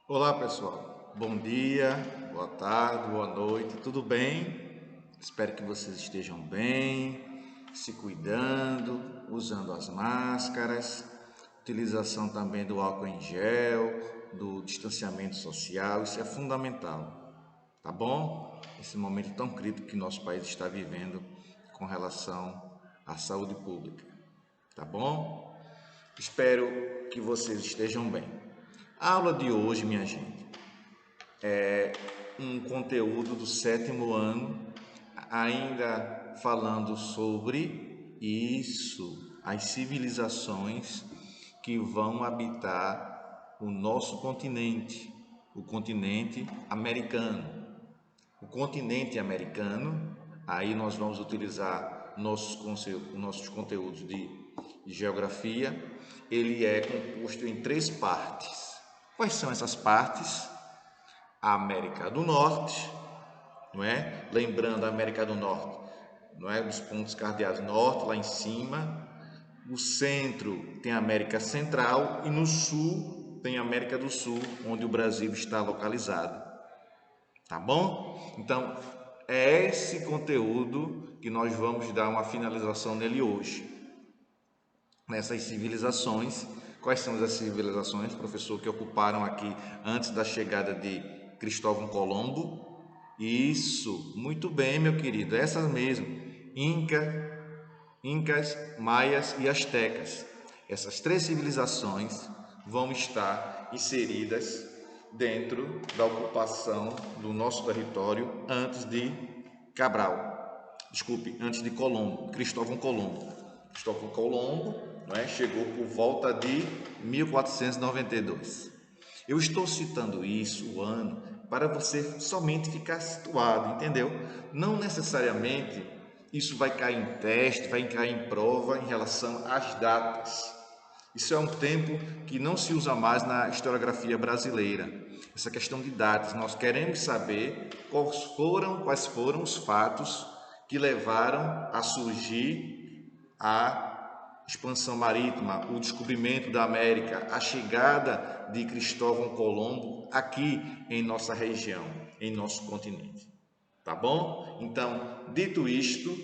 Olá pessoal, bom dia, boa tarde, boa noite, tudo bem? Espero que vocês estejam bem, se cuidando, usando as máscaras, utilização também do álcool em gel, do distanciamento social, isso é fundamental, tá bom? Esse momento tão crítico que nosso país está vivendo com relação à saúde pública, tá bom? Espero que vocês estejam bem. A aula de hoje, minha gente, um conteúdo do sétimo ano, ainda falando sobre isso, as civilizações que vão habitar o nosso continente, o continente americano. O continente americano, aí nós vamos utilizar nossos conteúdos de geografia, ele é composto em três partes. Quais são essas partes? A América do Norte, não é? Lembrando a América do Norte, não é? Dos pontos cardeais norte lá em cima, o centro tem a América Central e no sul tem a América do Sul, onde o Brasil está localizado. Tá bom? Então, é esse conteúdo que nós vamos dar uma finalização nele hoje. Nessas civilizações, quais são as civilizações, professor, que ocuparam aqui antes da chegada de Cristóvão Colombo? Isso, muito bem, meu querido, essas mesmo. Incas, Maias e Astecas. Essas três civilizações vão estar inseridas dentro da ocupação do nosso território antes de antes de Cristóvão Colombo. Cristóvão Colombo, não é, chegou por volta de 1492. Eu estou citando isso, o ano, para você somente ficar situado, entendeu? Não necessariamente isso vai cair em teste, vai cair em prova em relação às datas. Isso é um tempo que não se usa mais na historiografia brasileira. Essa questão de datas, nós queremos saber quais foram os fatos que levaram a surgir a expansão marítima, o descobrimento da América, a chegada de Cristóvão Colombo aqui em nossa região, em nosso continente. Tá bom? Então, dito isto,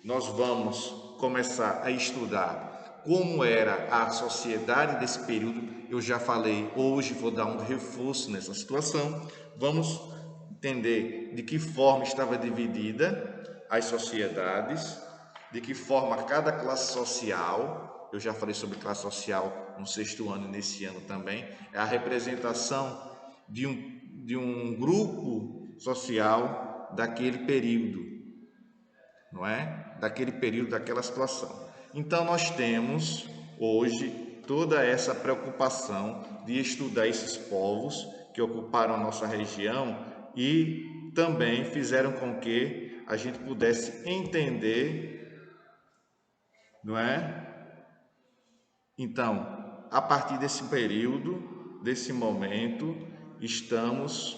nós vamos começar a estudar como era a sociedade desse período. Eu já falei, hoje vou dar um reforço nessa situação. Vamos entender de que forma estava dividida as sociedades, de que forma cada classe social, eu já falei sobre classe social no sexto ano e nesse ano também, é a representação de um grupo social daquele período, não é? Daquele período, daquela situação. Então nós temos hoje toda essa preocupação de estudar esses povos que ocuparam a nossa região e também fizeram com que a gente pudesse entender, não é? Então, a partir desse período, desse momento, estamos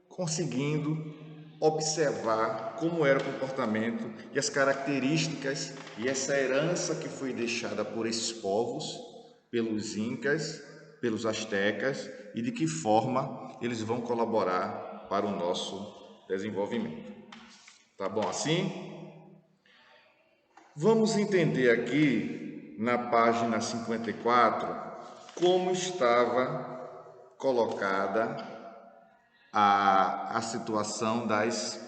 conseguindo observar como era o comportamento e as características e essa herança que foi deixada por esses povos, pelos incas, pelos astecas e de que forma eles vão colaborar para o nosso desenvolvimento. Tá bom assim? Vamos entender aqui na página 54 como estava colocada a situação das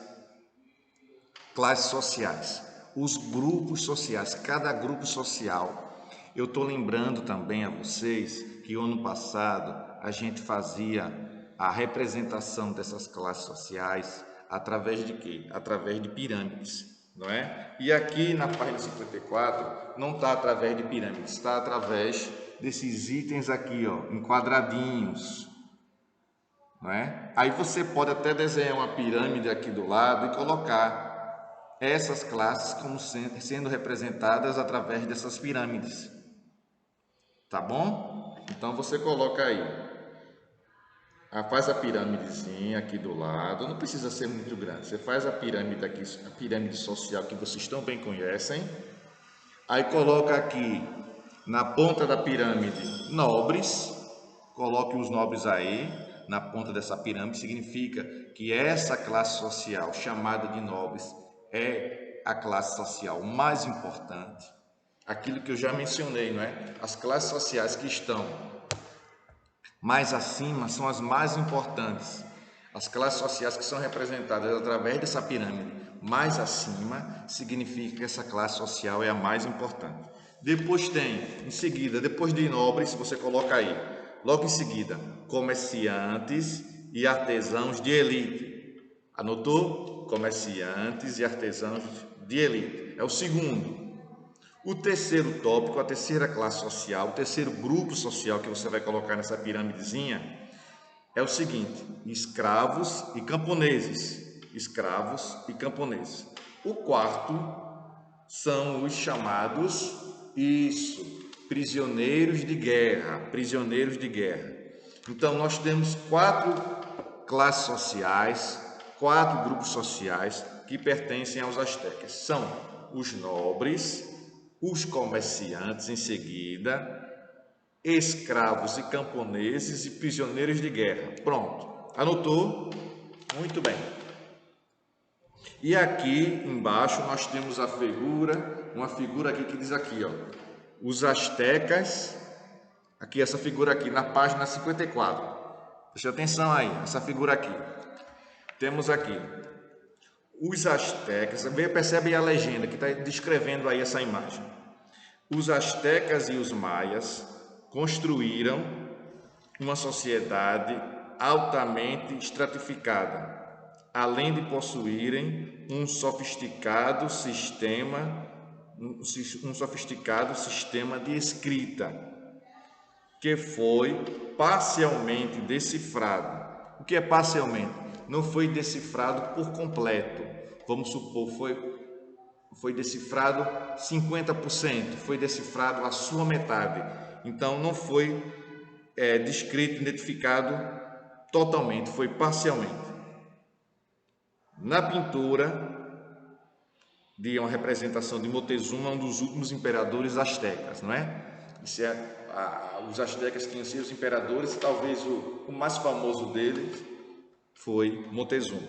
classes sociais, os grupos sociais, cada grupo social. Eu estou lembrando também a vocês que o ano passado a gente fazia a representação dessas classes sociais através de quê? Através de pirâmides, não é? E aqui na página 54 não está através de pirâmides, está através desses itens aqui, ó, em quadradinhos, não é? Aí você pode até desenhar uma pirâmide aqui do lado e colocar essas classes como sendo representadas através dessas pirâmides. Tá bom? Então você coloca aí, faz a pirâmidezinha aqui do lado, não precisa ser muito grande. Você faz a pirâmide aqui, a pirâmide social que vocês tão bem conhecem. Aí coloca aqui na ponta da pirâmide nobres, Coloque os nobres aí na ponta dessa pirâmide, significa que essa classe social chamada de nobres é a classe social mais importante. Aquilo que eu já mencionei, não é? As classes sociais que estão mais acima são as mais importantes. As classes sociais que são representadas através dessa pirâmide mais acima, significa que essa classe social é a mais importante. Depois tem, em seguida, depois de nobres, você coloca aí, logo em seguida, comerciantes e artesãos de elite. Anotou? Comerciantes e artesãos de elite. É o segundo. O terceiro tópico, a terceira classe social, o terceiro grupo social que você vai colocar nessa piramidezinha é o seguinte: escravos e camponeses. Escravos e camponeses. O quarto são os chamados, prisioneiros de guerra. Prisioneiros de guerra. Então, nós temos 4 classes sociais, 4 grupos sociais que pertencem aos astecas. São os nobres, os comerciantes em seguida, escravos e camponeses e prisioneiros de guerra. Pronto. Anotou? Muito bem. E aqui embaixo nós temos a figura, uma figura aqui que diz aqui, ó, os astecas, aqui essa figura aqui na página 54. Preste atenção aí, essa figura aqui. Temos aqui os astecas, percebe a legenda que está descrevendo aí essa imagem. Os astecas e os maias construíram uma sociedade altamente estratificada, além de possuírem um sofisticado sistema de escrita, que foi parcialmente decifrado. O que é parcialmente? Não foi decifrado por completo. Vamos supor, foi decifrado 50%, foi decifrado a sua metade. Então, não foi descrito, identificado totalmente, foi parcialmente. Na pintura de uma representação de Moctezuma, um dos últimos imperadores astecas, não é? Os astecas tinham seus imperadores, talvez o mais famoso deles foi Moctezuma.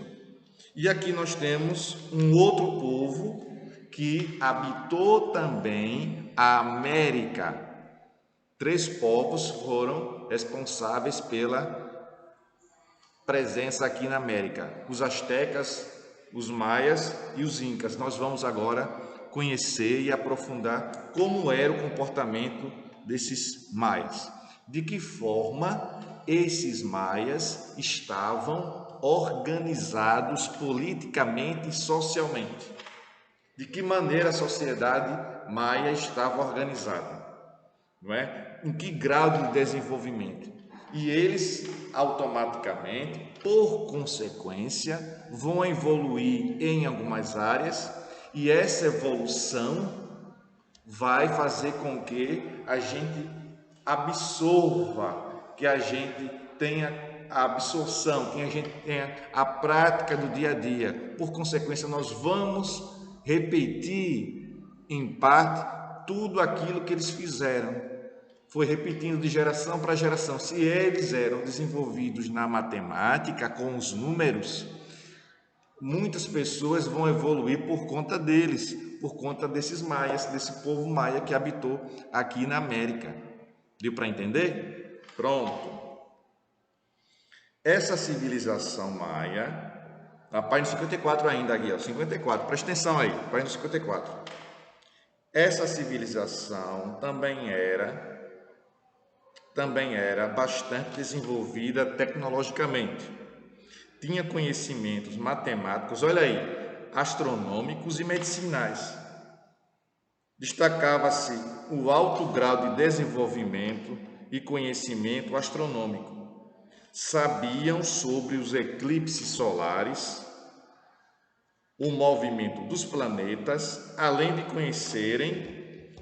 E aqui nós temos um outro povo que habitou também a América. 3 povos foram responsáveis pela presença aqui na América: os astecas, os maias e os incas. Nós vamos agora conhecer e aprofundar como era o comportamento desses maias. De que forma esses maias estavam organizados politicamente e socialmente. De que maneira a sociedade maia estava organizada, não é? Em que grau de desenvolvimento? E eles automaticamente, por consequência, vão evoluir em algumas áreas, e essa evolução vai fazer com que a gente absorva, que a gente tenha a absorção, que a gente tenha a prática do dia a dia. Por consequência, nós vamos repetir em parte tudo aquilo que eles fizeram. Foi repetindo de geração para geração. Se eles eram desenvolvidos na matemática, com os números, muitas pessoas vão evoluir por conta deles, por conta desses maias, desse povo maia que habitou aqui na América. Deu para entender? Pronto. Essa civilização maia, na página 54 ainda aqui, ó, 54, presta atenção aí, página 54. Essa civilização também era bastante desenvolvida tecnologicamente. Tinha conhecimentos matemáticos, olha aí, astronômicos e medicinais. Destacava-se o alto grau de desenvolvimento e conhecimento astronômico. Sabiam sobre os eclipses solares, o movimento dos planetas, além de conhecerem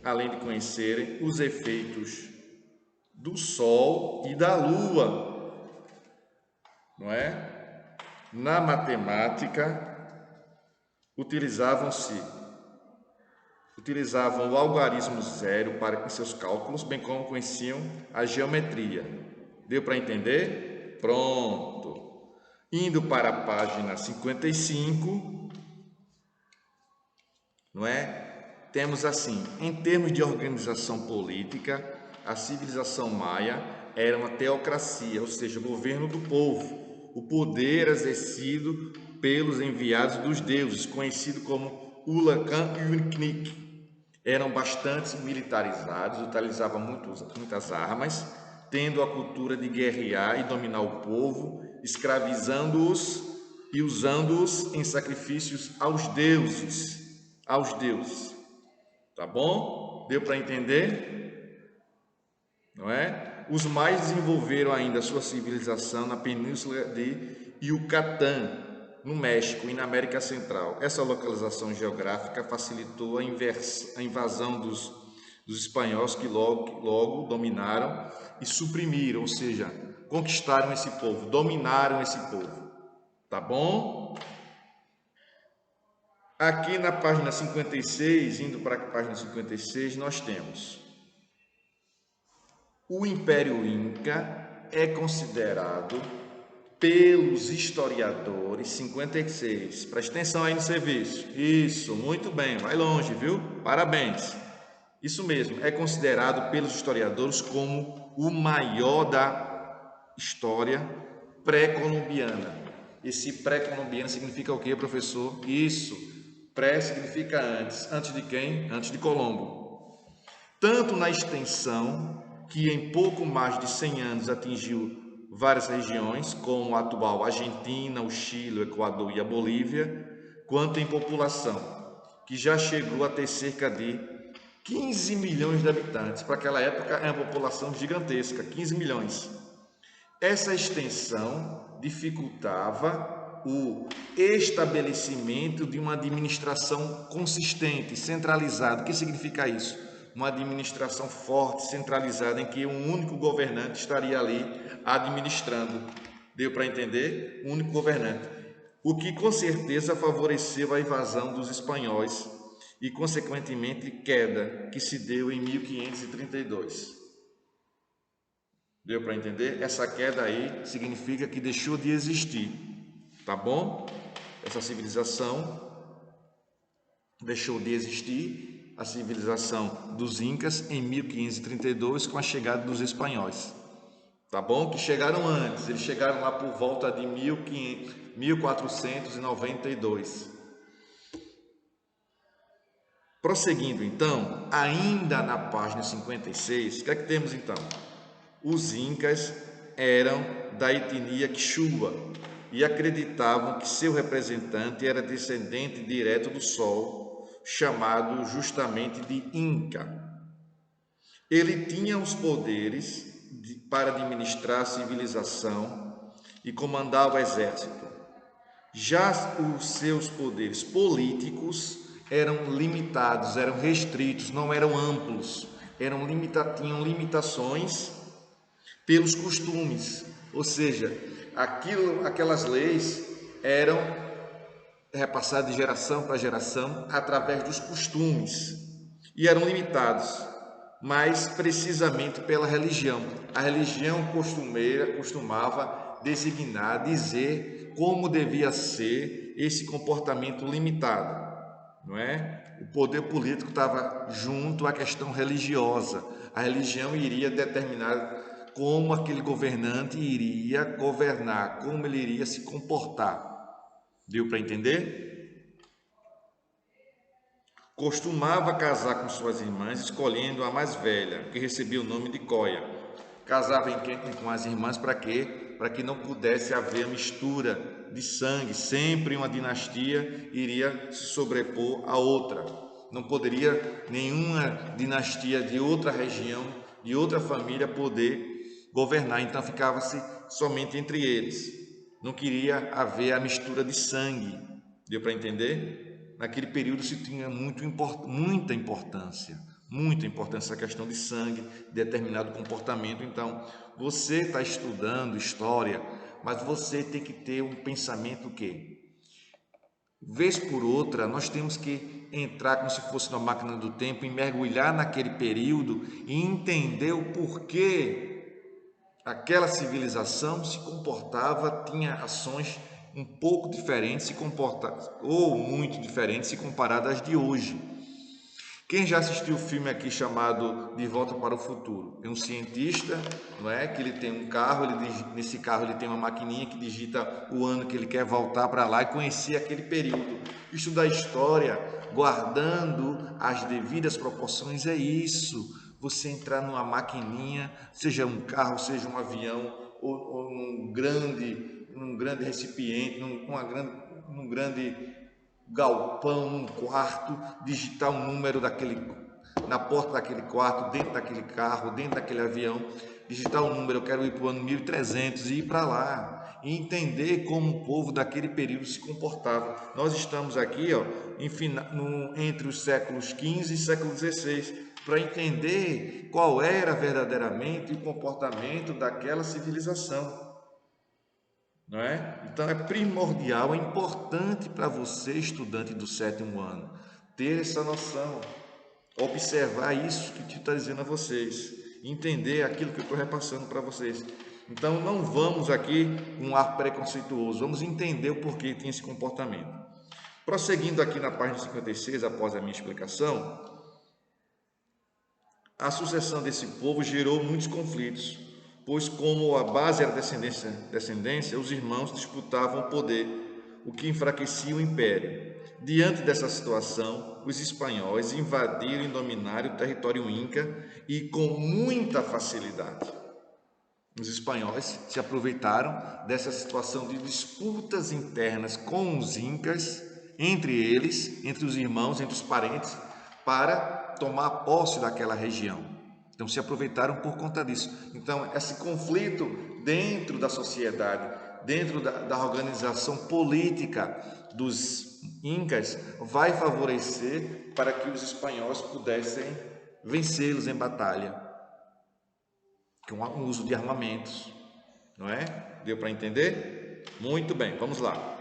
os efeitos do Sol e da Lua, não é? Na matemática, utilizavam o algarismo zero para seus cálculos, bem como conheciam a geometria. Deu para entender? Pronto. Indo para a página 55, não é? Temos assim, em termos de organização política, a civilização maia era uma teocracia, ou seja, governo do povo. O poder exercido pelos enviados dos deuses, conhecido como Ulacan e Uniknik. Eram bastante militarizados, utilizavam muitas armas, tendo a cultura de guerrear e dominar o povo, escravizando-os e usando-os em sacrifícios aos deuses. Aos deuses. Tá bom? Deu para entender? Não é? Os mais desenvolveram ainda a sua civilização na península de Yucatán, no México e na América Central. Essa localização geográfica facilitou a invasão dos espanhóis que logo dominaram e suprimiram, ou seja, conquistaram esse povo, dominaram esse povo. Tá bom? Aqui na página 56, indo para a página 56, nós temos o Império Inca é considerado pelos historiadores, 56, presta atenção aí no serviço, isso, muito bem, vai longe, viu? Parabéns, isso mesmo, é considerado pelos historiadores como o maior da história pré-colombiana. Esse pré-colombiano significa o que, professor? Isso, pré significa antes, antes de quem? Antes de Colombo. Tanto na extensão, que em pouco mais de 100 anos atingiu várias regiões, como a atual Argentina, o Chile, o Equador e a Bolívia, quanto em população, que já chegou a ter cerca de 15 milhões de habitantes. Para aquela época é uma população gigantesca, 15 milhões. Essa extensão dificultava o estabelecimento de uma administração consistente, centralizada. O que significa isso? Uma administração forte, centralizada, em que um único governante estaria ali administrando. Deu para entender? Um único governante. O que com certeza favoreceu a invasão dos espanhóis e, consequentemente, queda que se deu em 1532. Deu para entender? Essa queda aí significa que deixou de existir, tá bom? Essa civilização deixou de existir, a civilização dos Incas, em 1532, com a chegada dos espanhóis, tá bom? Que chegaram antes, eles chegaram lá por volta de 1492. Prosseguindo então, ainda na página 56, o que é que temos então? Os Incas eram da etnia Quechua e acreditavam que seu representante era descendente direto do Sol, chamado justamente de Inca. Ele tinha os poderes para administrar a civilização e comandar o exército. Já os seus poderes políticos eram limitados, eram restritos, não eram amplos, tinham limitações pelos costumes, ou seja, aquelas leis eram repassadas de geração para geração através dos costumes e eram limitados, mas precisamente pela religião. A religião costumava designar, dizer como devia ser esse comportamento limitado, não é? O poder político estava junto à questão religiosa. A religião iria determinar como aquele governante iria governar, como ele iria se comportar. Deu para entender? Costumava casar com suas irmãs, escolhendo a mais velha, que recebia o nome de Coia. Casava com as irmãs para quê? Para que não pudesse haver mistura de sangue. Sempre uma dinastia iria se sobrepor à outra. Não poderia nenhuma dinastia de outra região, de outra família poder governar. Então ficava-se somente entre eles. Não queria haver a mistura de sangue. Deu para entender? Naquele período se tinha muita importância a questão de sangue, determinado comportamento. Então, você está estudando história, mas você tem que ter um pensamento que, vez por outra, nós temos que entrar como se fosse uma máquina do tempo e mergulhar naquele período e entender o porquê aquela civilização se comportava, tinha ações um pouco diferentes, se comporta ou muito diferentes se comparadas às de hoje. Quem já assistiu o filme aqui chamado De Volta para o Futuro? Tem um cientista, não é? Que ele tem um carro, nesse carro ele tem uma maquininha que digita o ano que ele quer voltar para lá e conhecer aquele período. Estudar a história, guardando as devidas proporções, é isso. Você entrar numa maquininha, seja um carro, seja um avião, ou num grande recipiente, num grande galpão, num quarto, digitar um número na porta daquele quarto, dentro daquele carro, dentro daquele avião, digitar um número, eu quero ir para o ano 1300 e ir para lá, e entender como o povo daquele período se comportava. Nós estamos aqui entre os séculos XV e século XVI, para entender qual era verdadeiramente o comportamento daquela civilização. Não é? Então é primordial, é importante para você, estudante do 7º ano, ter essa noção, observar isso que te está dizendo a vocês, entender aquilo que eu estou repassando para vocês. Então não vamos aqui com um ar preconceituoso, vamos entender o porquê tem esse comportamento. Prosseguindo aqui na página 56, após a minha explicação, a sucessão desse povo gerou muitos conflitos, pois como a base era descendência, os irmãos disputavam o poder, o que enfraquecia o império. Diante dessa situação, os espanhóis invadiram e dominaram o território inca e com muita facilidade. Os espanhóis se aproveitaram dessa situação de disputas internas com os incas, entre eles, entre os irmãos, entre os parentes, para tomar posse daquela região. Então se aproveitaram por conta disso. Então esse conflito dentro da sociedade, dentro da organização política dos incas, vai favorecer para que os espanhóis pudessem vencê-los em batalha, com o uso de armamentos, não é? Deu para entender? Muito bem, vamos lá.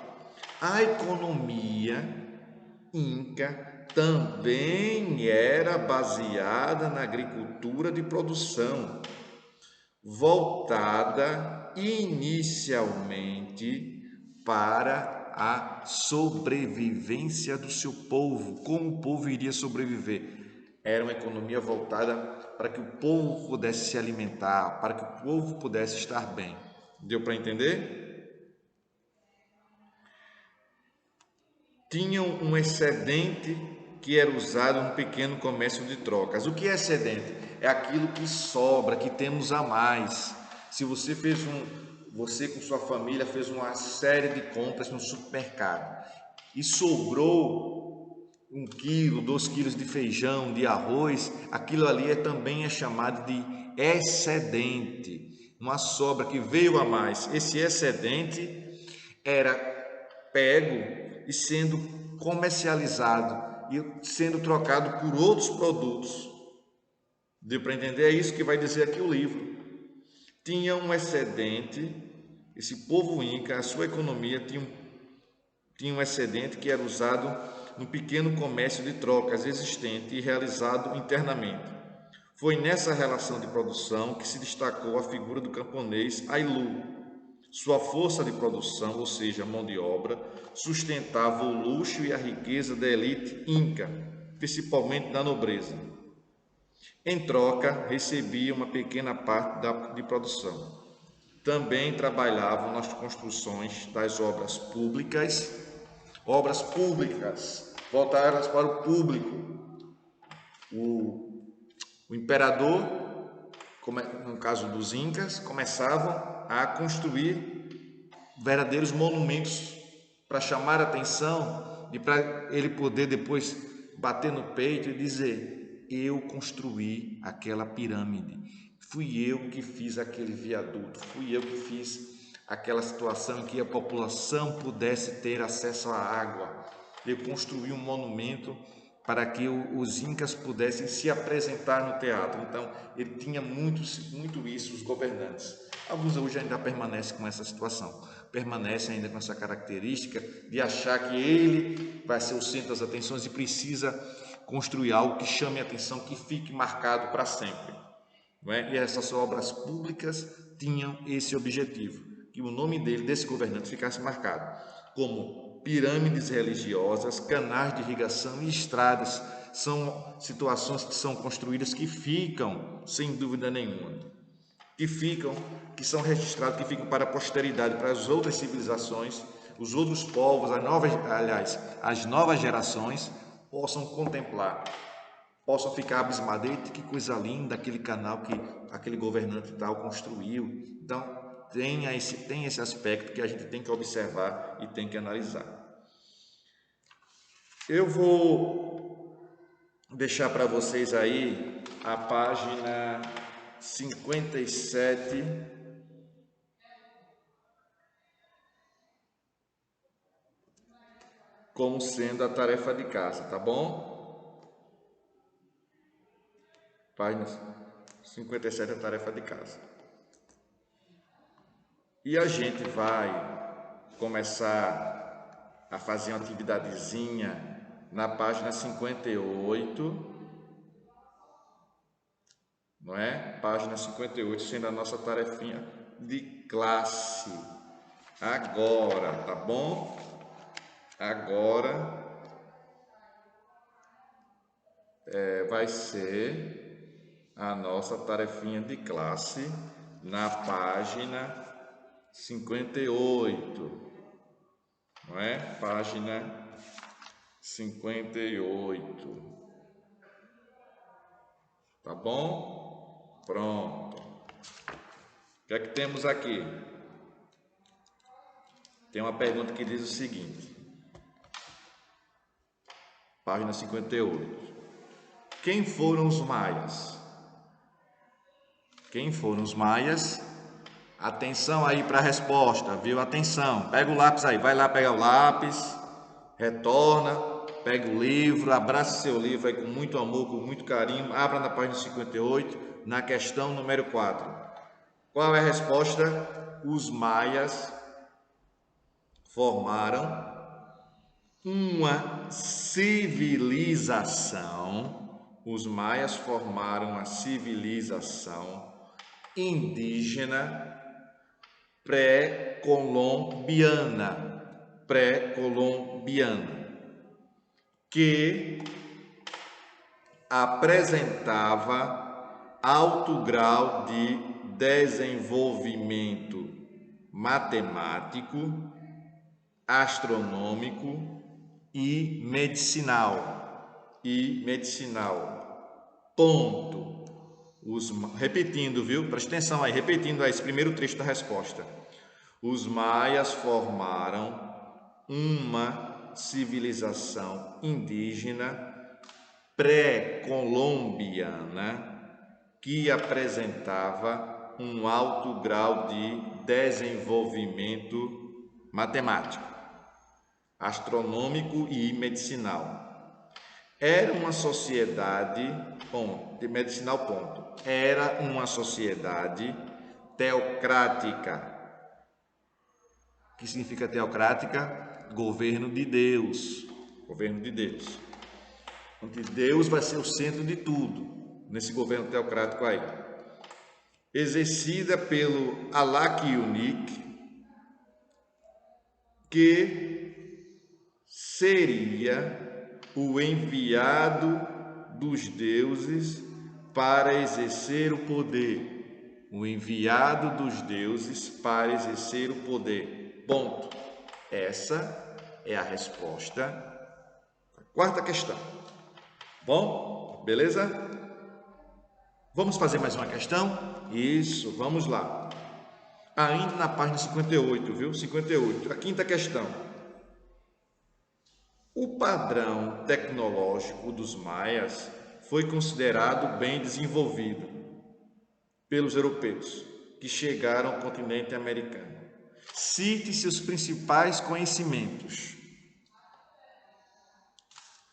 A economia inca também era baseada na agricultura de produção, voltada inicialmente para a sobrevivência do seu povo. Como o povo iria sobreviver? Era uma economia voltada para que o povo pudesse se alimentar, para que o povo pudesse estar bem. Deu para entender? Tinham um excedente que era usado no pequeno comércio de trocas. O que é excedente? É aquilo que sobra, que temos a mais. Se você você com sua família fez uma série de compras no supermercado e sobrou 1 quilo, 2 quilos de feijão, de arroz, aquilo ali também é chamado de excedente, uma sobra que veio a mais. Esse excedente era pego e sendo comercializado e sendo trocado por outros produtos. Deu para entender? É isso que vai dizer aqui o livro. Tinha um excedente, esse povo inca, a sua economia tinha um excedente que era usado no pequeno comércio de trocas existente e realizado internamente. Foi nessa relação de produção que se destacou a figura do camponês Ailu. Sua força de produção, ou seja, a mão de obra, sustentava o luxo e a riqueza da elite inca, principalmente da nobreza. Em troca, recebia uma pequena parte de produção. Também trabalhavam nas construções das obras públicas voltadas para o público. O imperador, no caso dos incas, começavam a construir verdadeiros monumentos para chamar a atenção e para ele poder depois bater no peito e dizer: eu construí aquela pirâmide, fui eu que fiz aquele viaduto, fui eu que fiz aquela situação em que a população pudesse ter acesso à água. Eu construí um monumento para que os incas pudessem se apresentar no teatro. Então, ele tinha muito isso, os governantes. Alguns hoje ainda permanecem com essa situação, permanecem ainda com essa característica de achar que ele vai ser o centro das atenções e precisa construir algo que chame a atenção, que fique marcado para sempre. não é? E essas obras públicas tinham esse objetivo, que o nome desse governante ficasse marcado, como pirâmides religiosas, canais de irrigação e estradas. São situações que são construídas que ficam, sem dúvida nenhuma, que são registradas, que ficam para a posteridade, para as outras civilizações, os outros povos, as novas gerações possam contemplar, possam ficar abismados. Que coisa linda aquele canal que aquele governante tal construiu. Então, tem esse aspecto que a gente tem que observar e tem que analisar. Eu vou deixar para vocês aí a página 57, como sendo a tarefa de casa, tá bom? Página 57 é a tarefa de casa. E a gente vai começar a fazer uma atividadezinha na página 58, não é? Página 58 sendo a nossa tarefinha de classe. Agora, tá bom? Agora vai ser a nossa tarefinha de classe na página 58, não é? Página 58, tá bom? Pronto. O que é que temos aqui? Tem uma pergunta que diz o seguinte, página 58. Quem foram os maias? Quem foram os maias? Atenção aí para a resposta, viu? Atenção, pega o lápis aí, vai lá pegar o lápis, retorna, pega o livro, abraça seu livro aí com muito amor, com muito carinho, abra na página 58, na questão número 4. Qual é a resposta? Os maias formaram uma civilização, os maias formaram uma civilização indígena pré-colombiana, que apresentava alto grau de desenvolvimento matemático, astronômico e medicinal. Ponto. Repetindo, viu? Presta atenção aí, repetindo aí esse primeiro trecho da resposta. Os maias formaram uma civilização indígena pré-colombiana que apresentava um alto grau de desenvolvimento matemático, astronômico e medicinal. Era uma sociedade, era uma sociedade teocrática. O que significa teocrática? Governo de Deus. Onde Deus vai ser o centro de tudo, nesse governo teocrático aí. Exercida pelo Alak Yunik, que seria o enviado dos deuses para exercer o poder. O enviado dos deuses para exercer o poder. Ponto. Essa é a resposta da quarta questão. Bom, beleza? Vamos fazer mais uma questão? Isso, vamos lá. Ainda na página 58, viu? 58, a quinta questão. O padrão tecnológico dos maias foi considerado bem desenvolvido pelos europeus que chegaram ao continente americano. Cite seus principais conhecimentos.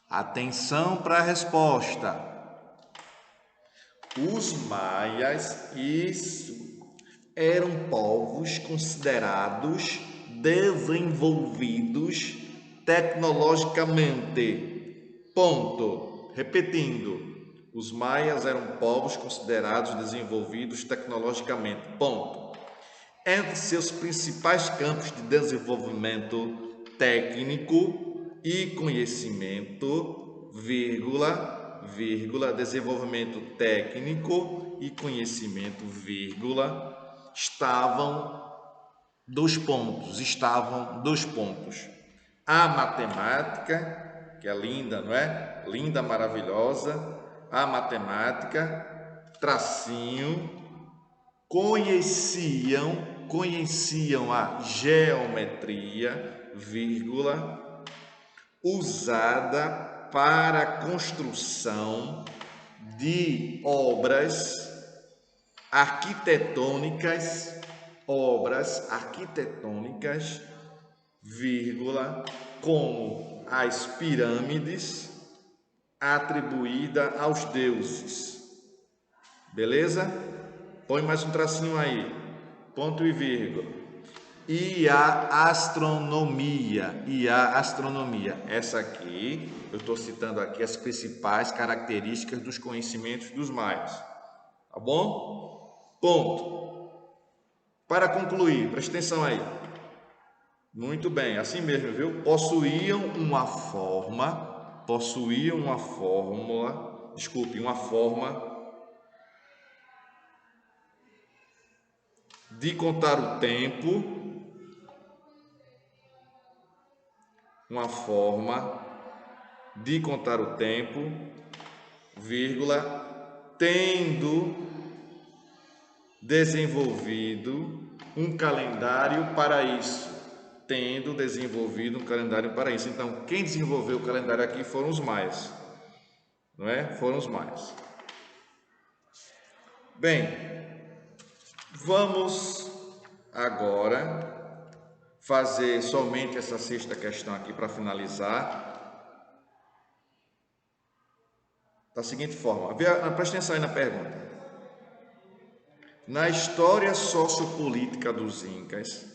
Atenção para a resposta. Os maias, eram povos considerados desenvolvidos tecnologicamente. Ponto. Repetindo, Os maias eram povos considerados desenvolvidos tecnologicamente. Ponto. Entre seus principais campos de desenvolvimento técnico e conhecimento, desenvolvimento técnico e conhecimento, estavam dois pontos. A matemática, que é linda, não é? Linda, maravilhosa. A matemática, conheciam a geometria, usada para a construção de obras arquitetônicas, como as pirâmides, atribuída aos deuses. Beleza? Põe mais um tracinho aí. Ponto e vírgula. E a astronomia. Essa aqui, eu estou citando aqui as principais características dos conhecimentos dos maias. Tá bom? Ponto. Para concluir, preste atenção aí. Muito bem, assim mesmo, viu? Possuíam uma forma de contar o tempo, tendo desenvolvido um calendário para isso. Então, quem desenvolveu o calendário aqui foram os maias, não é? Bem, vamos agora fazer somente essa sexta questão aqui para finalizar. Da seguinte forma, preste atenção aí na pergunta. Na história sociopolítica dos Incas,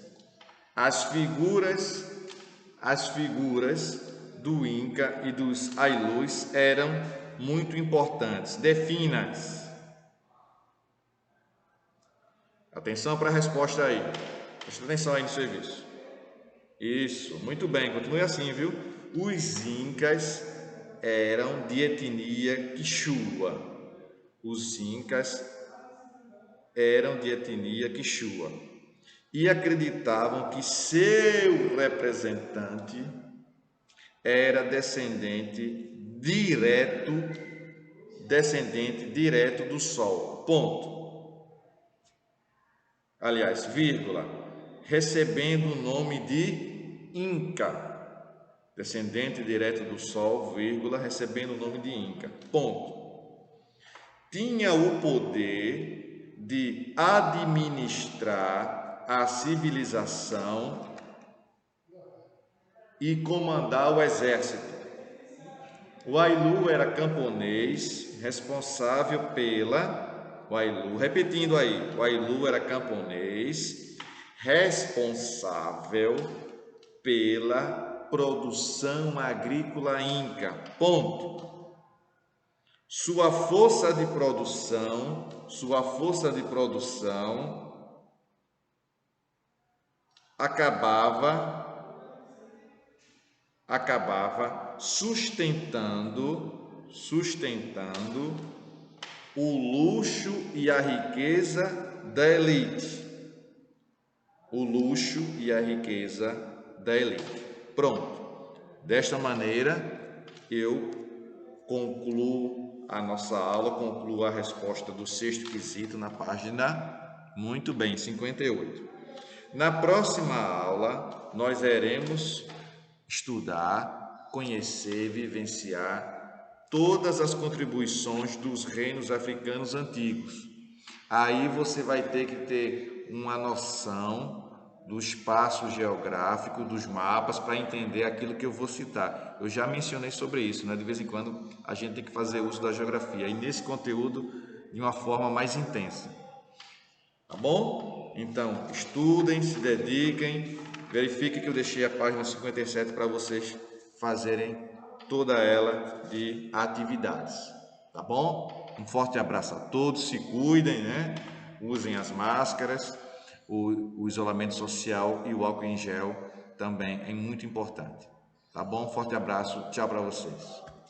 as figuras do Inca e dos Ailus eram muito importantes. Defina-as. Atenção para a resposta aí. Presta atenção aí no serviço. Isso, muito bem, continue assim, viu? Os Incas eram de etnia Quichua. E acreditavam que seu representante era descendente direto do Sol. Ponto. Aliás, recebendo o nome de Inca. Descendente direto do Sol, recebendo o nome de Inca. Ponto. Tinha o poder de administrar a civilização e comandar o exército. O Ailu era camponês, responsável pela... O Ailu era camponês, responsável pela produção agrícola inca. Ponto. Sua força de produção acabava sustentando o luxo e a riqueza da elite. Pronto. Desta maneira, eu concluo a nossa aula, concluo a resposta do sexto quesito na página, muito bem, 58. Na próxima aula, nós iremos estudar, conhecer, vivenciar todas as contribuições dos reinos africanos antigos. Aí você vai ter que ter uma noção do espaço geográfico, dos mapas, para entender aquilo que eu vou citar. Eu já mencionei sobre isso, né? De vez em quando a gente tem que fazer uso da geografia, e nesse conteúdo de uma forma mais intensa. Tá bom? Então, estudem, se dediquem, verifiquem que eu deixei a página 57 para vocês fazerem toda ela de atividades. tá bom? Um forte abraço a todos, se cuidem, né? Usem as máscaras, o isolamento social e o álcool em gel também é muito importante, tá bom? Forte abraço, tchau para vocês.